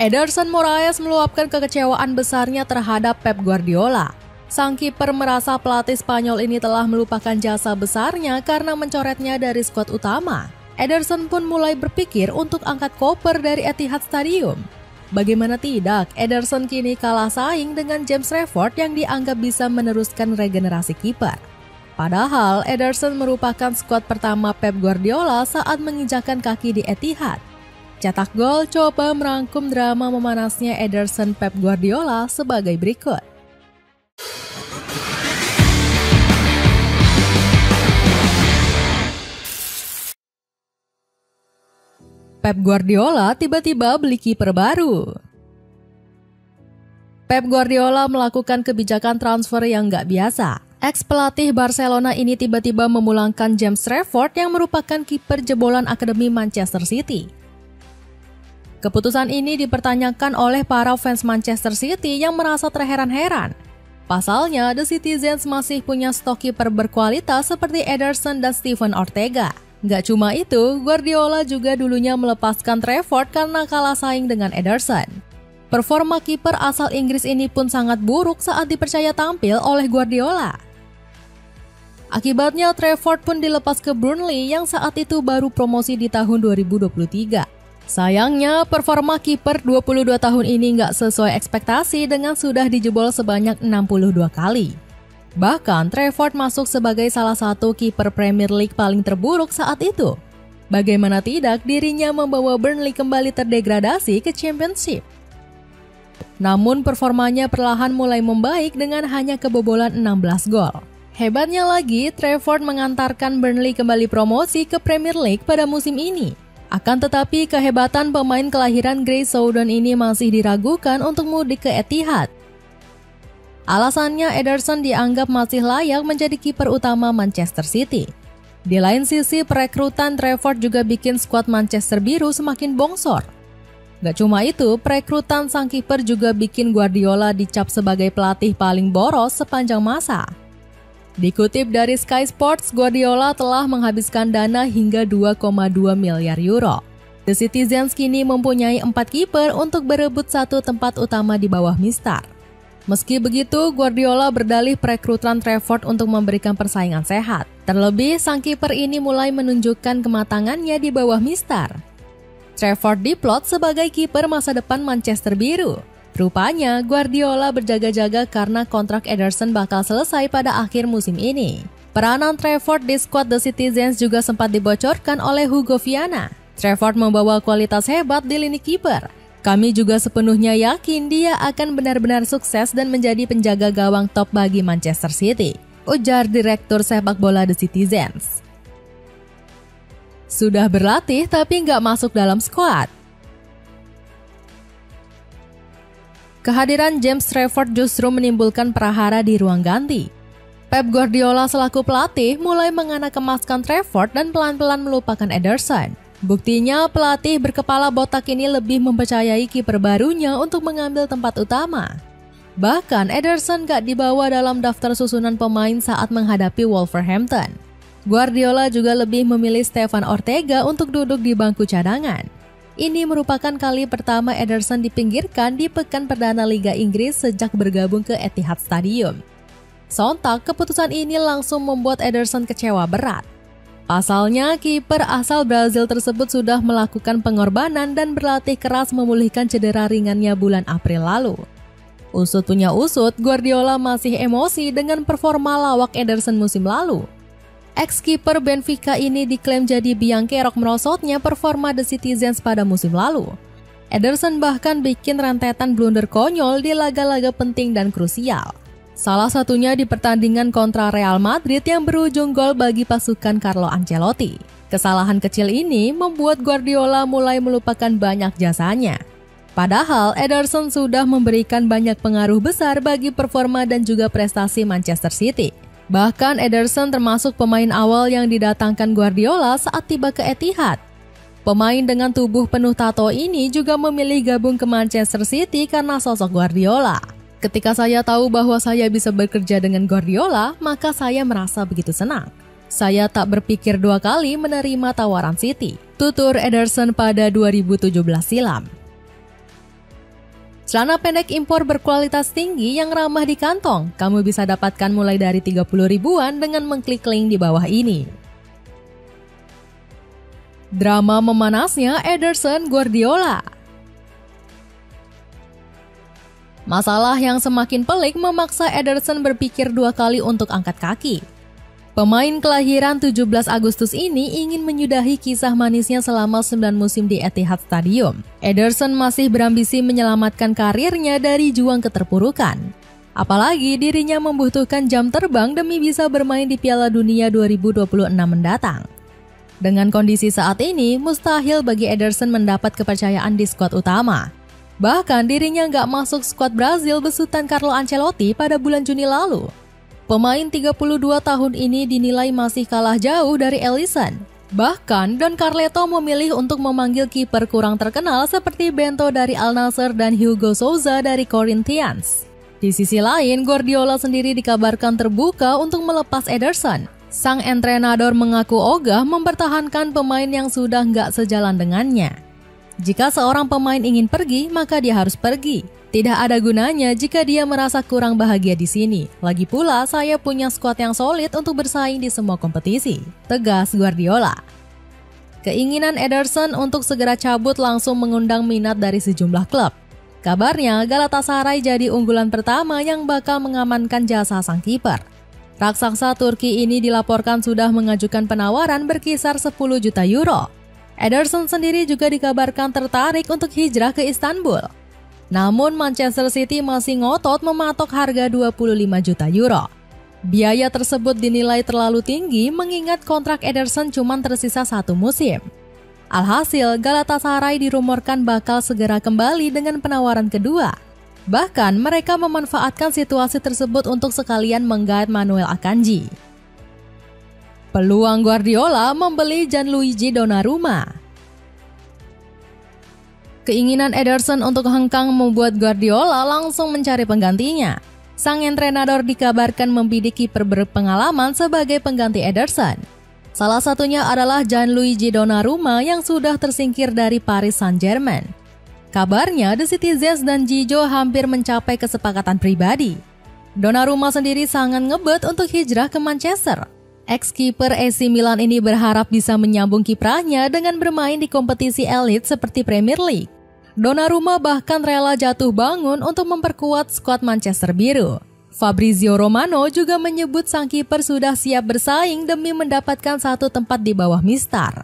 Ederson Moraes meluapkan kekecewaan besarnya terhadap Pep Guardiola. Sang kiper merasa pelatih Spanyol ini telah melupakan jasa besarnya karena mencoretnya dari skuad utama. Ederson pun mulai berpikir untuk angkat koper dari Etihad Stadium. Bagaimana tidak, Ederson kini kalah saing dengan James Trafford yang dianggap bisa meneruskan regenerasi kiper. Padahal Ederson merupakan skuad pertama Pep Guardiola saat menginjakan kaki di Etihad. Cetak Gol coba merangkum drama memanasnya Ederson Pep Guardiola sebagai berikut. Pep Guardiola tiba-tiba beli kiper baru. Pep Guardiola melakukan kebijakan transfer yang nggak biasa. Ex-pelatih Barcelona ini tiba-tiba memulangkan James Trafford yang merupakan kiper jebolan Akademi Manchester City. Keputusan ini dipertanyakan oleh para fans Manchester City yang merasa terheran-heran. Pasalnya, The Citizens masih punya stok kiper berkualitas seperti Ederson dan Steven Ortega. Nggak cuma itu, Guardiola juga dulunya melepaskan Trafford karena kalah saing dengan Ederson. Performa kiper asal Inggris ini pun sangat buruk saat dipercaya tampil oleh Guardiola. Akibatnya, Trafford pun dilepas ke Burnley yang saat itu baru promosi di tahun 2023. Sayangnya, performa kiper 22 tahun ini nggak sesuai ekspektasi dengan sudah dijebol sebanyak 62 kali. Bahkan, Trafford masuk sebagai salah satu kiper Premier League paling terburuk saat itu. Bagaimana tidak, dirinya membawa Burnley kembali terdegradasi ke Championship. Namun, performanya perlahan mulai membaik dengan hanya kebobolan 16 gol. Hebatnya lagi, Trafford mengantarkan Burnley kembali promosi ke Premier League pada musim ini. Akan tetapi kehebatan pemain kelahiran Graysoden ini masih diragukan untuk mudik ke Etihad. Alasannya Ederson dianggap masih layak menjadi kiper utama Manchester City. Di lain sisi, perekrutan Trafford juga bikin skuad Manchester Biru semakin bongsor. Gak cuma itu, perekrutan sang kiper juga bikin Guardiola dicap sebagai pelatih paling boros sepanjang masa. Dikutip dari Sky Sports, Guardiola telah menghabiskan dana hingga 2,2 miliar euro. The Citizens kini mempunyai 4 kiper untuk berebut satu tempat utama di bawah Mister. Meski begitu, Guardiola berdalih perekrutan Trafford untuk memberikan persaingan sehat. Terlebih, sang kiper ini mulai menunjukkan kematangannya di bawah Mister. Trafford diplot sebagai kiper masa depan Manchester Biru. Rupanya, Guardiola berjaga-jaga karena kontrak Ederson bakal selesai pada akhir musim ini. Peranan Trafford di skuad The Citizens juga sempat dibocorkan oleh Hugo Viana. Trafford membawa kualitas hebat di lini kiper. Kami juga sepenuhnya yakin dia akan benar-benar sukses dan menjadi penjaga gawang top bagi Manchester City, ujar Direktur Sepak Bola The Citizens. Sudah berlatih tapi nggak masuk dalam skuad. Kehadiran James Trafford justru menimbulkan prahara di ruang ganti. Pep Guardiola selaku pelatih mulai menganak-emaskan Trafford dan pelan-pelan melupakan Ederson. Buktinya, pelatih berkepala botak ini lebih mempercayai kiper barunya untuk mengambil tempat utama. Bahkan, Ederson gak dibawa dalam daftar susunan pemain saat menghadapi Wolverhampton. Guardiola juga lebih memilih Steven Ortega untuk duduk di bangku cadangan. Ini merupakan kali pertama Ederson dipinggirkan di pekan perdana Liga Inggris sejak bergabung ke Etihad Stadium. Sontak, keputusan ini langsung membuat Ederson kecewa berat. Pasalnya, kiper asal Brazil tersebut sudah melakukan pengorbanan dan berlatih keras memulihkan cedera ringannya bulan April lalu. Usut punya usut, Guardiola masih emosi dengan performa lawak Ederson musim lalu. Ex-kiper Benfica ini diklaim jadi biang kerok merosotnya performa The Citizens pada musim lalu. Ederson bahkan bikin rentetan blunder konyol di laga-laga penting dan krusial. Salah satunya di pertandingan kontra Real Madrid yang berujung gol bagi pasukan Carlo Ancelotti. Kesalahan kecil ini membuat Guardiola mulai melupakan banyak jasanya. Padahal Ederson sudah memberikan banyak pengaruh besar bagi performa dan juga prestasi Manchester City. Bahkan Ederson termasuk pemain awal yang didatangkan Guardiola saat tiba ke Etihad. Pemain dengan tubuh penuh tato ini juga memilih gabung ke Manchester City karena sosok Guardiola. Ketika saya tahu bahwa saya bisa bekerja dengan Guardiola, maka saya merasa begitu senang. Saya tak berpikir dua kali menerima tawaran City, tutur Ederson pada 2017 silam. Celana pendek impor berkualitas tinggi yang ramah di kantong, kamu bisa dapatkan mulai dari 30 ribuan dengan mengklik link di bawah ini. Drama memanasnya Ederson Guardiola. Masalah yang semakin pelik memaksa Ederson berpikir 2 kali untuk angkat kaki. Pemain kelahiran 17 Agustus ini ingin menyudahi kisah manisnya selama 9 musim di Etihad Stadium. Ederson masih berambisi menyelamatkan karirnya dari juang keterpurukan. Apalagi dirinya membutuhkan jam terbang demi bisa bermain di Piala Dunia 2026 mendatang. Dengan kondisi saat ini, mustahil bagi Ederson mendapat kepercayaan di skuad utama. Bahkan dirinya nggak masuk skuad Brazil besutan Carlo Ancelotti pada bulan Juni lalu. Pemain 32 tahun ini dinilai masih kalah jauh dari Alisson. Bahkan Don Carleto memilih untuk memanggil kiper kurang terkenal seperti Bento dari Al Nassr dan Hugo Souza dari Corinthians. Di sisi lain, Guardiola sendiri dikabarkan terbuka untuk melepas Ederson. Sang entrenador mengaku ogah mempertahankan pemain yang sudah nggak sejalan dengannya. Jika seorang pemain ingin pergi, maka dia harus pergi. Tidak ada gunanya jika dia merasa kurang bahagia di sini. Lagi pula, saya punya skuad yang solid untuk bersaing di semua kompetisi, tegas Guardiola. Keinginan Ederson untuk segera cabut langsung mengundang minat dari sejumlah klub. Kabarnya, Galatasaray jadi unggulan pertama yang bakal mengamankan jasa sang kiper. Raksasa Turki ini dilaporkan sudah mengajukan penawaran berkisar 10 juta euro. Ederson sendiri juga dikabarkan tertarik untuk hijrah ke Istanbul. Namun Manchester City masih ngotot mematok harga 25 juta euro. Biaya tersebut dinilai terlalu tinggi mengingat kontrak Ederson cuma tersisa 1 musim. Alhasil, Galatasaray dirumorkan bakal segera kembali dengan penawaran kedua. Bahkan mereka memanfaatkan situasi tersebut untuk sekalian menggait Manuel Akanji. Peluang Guardiola membeli Gianluigi Donnarumma. Keinginan Ederson untuk hengkang membuat Guardiola langsung mencari penggantinya. Sang entrenador dikabarkan membidik kiper berpengalaman sebagai pengganti Ederson. Salah satunya adalah Gianluigi Donnarumma yang sudah tersingkir dari Paris Saint-Germain. Kabarnya The Citizens dan Gigio hampir mencapai kesepakatan pribadi. Donnarumma sendiri sangat ngebet untuk hijrah ke Manchester. Ex-kiper AC Milan ini berharap bisa menyambung kiprahnya dengan bermain di kompetisi elit seperti Premier League. Donnarumma bahkan rela jatuh bangun untuk memperkuat skuad Manchester Biru. Fabrizio Romano juga menyebut sang kiper sudah siap bersaing demi mendapatkan satu tempat di bawah Mistar.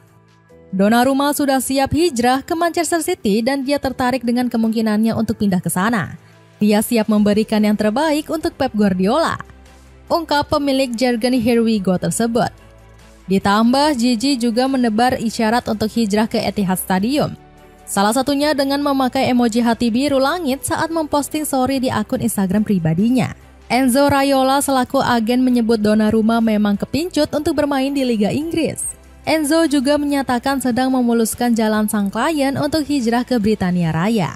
Donnarumma sudah siap hijrah ke Manchester City dan dia tertarik dengan kemungkinannya untuk pindah ke sana. Dia siap memberikan yang terbaik untuk Pep Guardiola, ungkap pemilik jargon Here We Go tersebut. Ditambah, Gigi juga menebar isyarat untuk hijrah ke Etihad Stadium. Salah satunya dengan memakai emoji hati biru langit saat memposting story di akun Instagram pribadinya. Enzo Raiola selaku agen menyebut Donnarumma memang kepincut untuk bermain di Liga Inggris. Enzo juga menyatakan sedang memuluskan jalan sang klien untuk hijrah ke Britania Raya.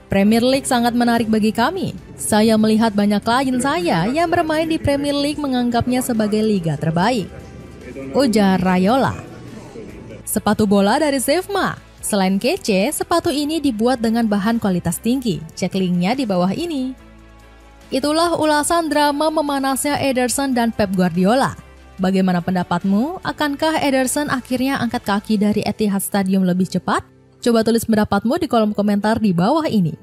Premier League sangat menarik bagi kami. Saya melihat banyak klien saya yang bermain di Premier League menganggapnya sebagai liga terbaik, ujar Raiola. Sepatu bola dari Sevma. Selain kece, sepatu ini dibuat dengan bahan kualitas tinggi. Cek linknya di bawah ini. Itulah ulasan drama memanasnya Ederson dan Pep Guardiola. Bagaimana pendapatmu? Akankah Ederson akhirnya angkat kaki dari Etihad Stadium lebih cepat? Coba tulis pendapatmu di kolom komentar di bawah ini.